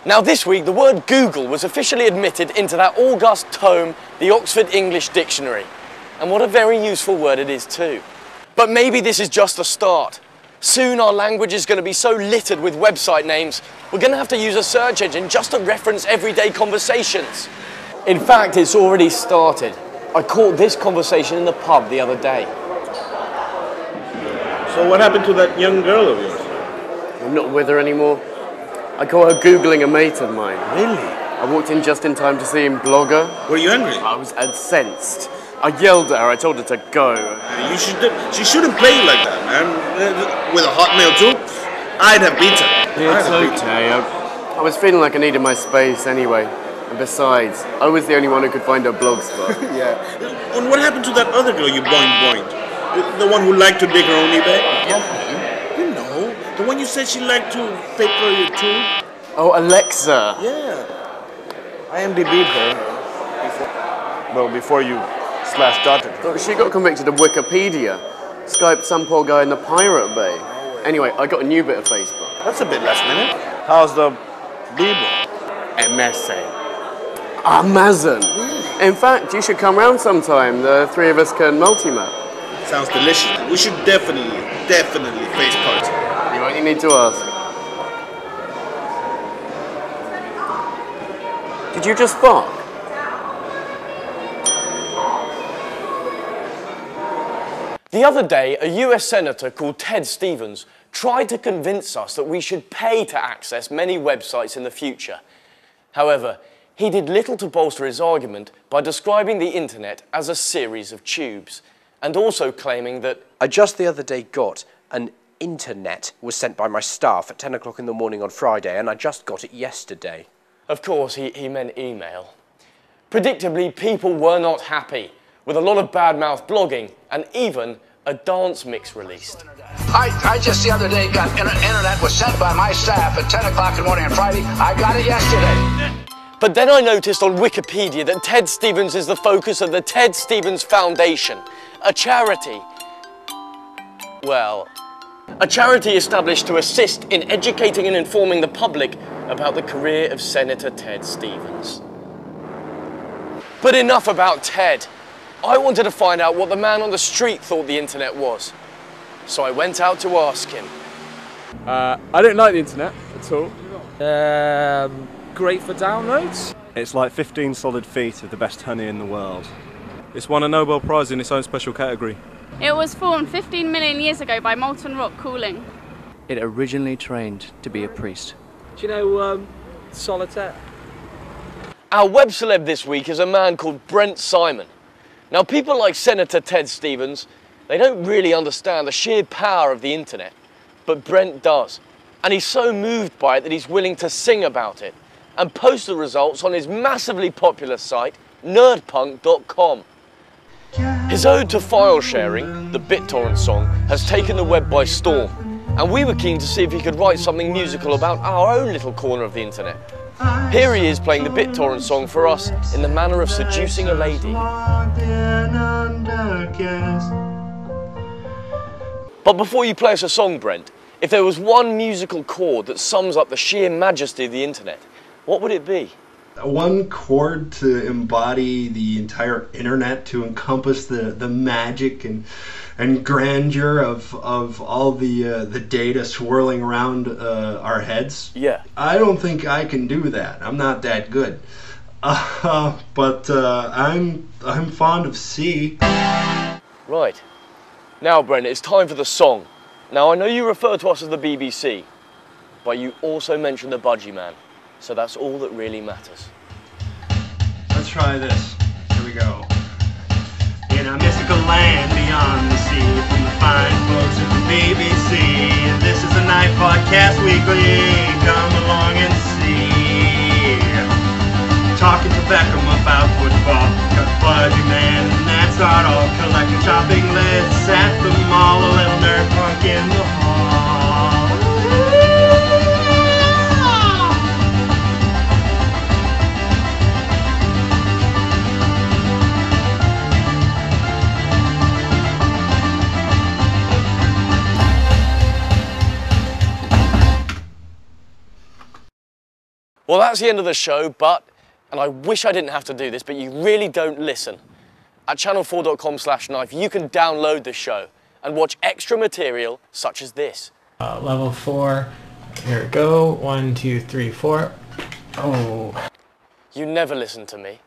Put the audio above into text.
Now this week, the word Google was officially admitted into that august tome, the Oxford English Dictionary. And what a very useful word it is too. But maybe this is just a start. Soon our language is going to be so littered with website names, we're going to have to use a search engine just to reference everyday conversations. In fact, it's already started. I caught this conversation in the pub the other day. So what happened to that young girl of yours? I'm not with her anymore. I caught her Googling a mate of mine. Really? I walked in just in time to see him blogger. Were you angry? I was incensed. I yelled at her, I told her to go. She shouldn't play like that, man. With a hotmail too? I'd have beat her. It's okay. I was feeling like I needed my space anyway. And besides, I was the only one who could find her blog spot. Yeah. And what happened to that other girl you boinged? The one who liked to dig her own eBay? Yeah. You know, the one you said she liked to fake her your tube? Oh, Alexa. Yeah. I IMDb'd her. Before you /dotted her. She got convicted of Wikipedia. Skyped some poor guy in the Pirate Bay. Anyway, I got a new bit of Facebook. That's a bit last minute. How's the Bible? MSN. Amazon. In fact, you should come round sometime. The three of us can multi-map. Sounds delicious. We should definitely face party. You only need to ask. Did you just bark? The other day, a US senator called Ted Stevens tried to convince us that we should pay to access many websites in the future. However, he did little to bolster his argument by describing the internet as a series of tubes, and also claiming that I just the other day got an internet was sent by my staff at 10 o'clock in the morning on Friday, and I just got it yesterday. Of course, he meant email. Predictably, people were not happy, with a lot of bad-mouth blogging and even a dance mix released. I just the other day got internet was sent by my staff at 10 o'clock in the morning on Friday. I got it yesterday. But then I noticed on Wikipedia that Ted Stevens is the focus of the Ted Stevens Foundation, a charity. Well, a charity established to assist in educating and informing the public about the career of Senator Ted Stevens. But enough about Ted. I wanted to find out what the man on the street thought the internet was. So I went out to ask him. I don't like the internet at all. Great for downloads. It's like 15 solid feet of the best honey in the world. It's won a Nobel Prize in its own special category. It was formed 15 million years ago by molten rock cooling. It originally trained to be a priest. Do you know solitaire? Our web celeb this week is a man called Brent Simon. Now, people like Senator Ted Stevens, they don't really understand the sheer power of the internet, but Brent does. And he's so moved by it that he's willing to sing about it and post the results on his massively popular site, nerdpunk.com. His ode to file sharing, the BitTorrent song, has taken the web by storm, and we were keen to see if he could write something musical about our own little corner of the internet. Here he is playing the BitTorrent song for us in the manner of seducing a lady. But before you play us a song, Brent, if there was one musical chord that sums up the sheer majesty of the internet, what would it be? One chord to embody the entire internet, to encompass the magic and grandeur of all the data swirling around our heads. Yeah. I don't think I can do that. I'm not that good. But I'm fond of C. Right. Now, Brent, it's time for the song. Now, I know you refer to us as the BBC, but you also mention the Budgie Man, so that's all that really matters. Let's try this. Here we go. In a mystical land beyond the sea, from the fine folks at the BBC, this is a Knife Podcast Weekly. Come along and see. Talking to Beckham about football, cut Budgie Man, and that's not all. Collecting shopping lists at the mall, a little nerd punk in the hall. Well, that's the end of the show, but, and I wish I didn't have to do this, but you really don't listen. At channel4.com/knife, you can download the show and watch extra material such as this. Level 4, here we go, 1, 2, 3, 4. Oh. You never listen to me.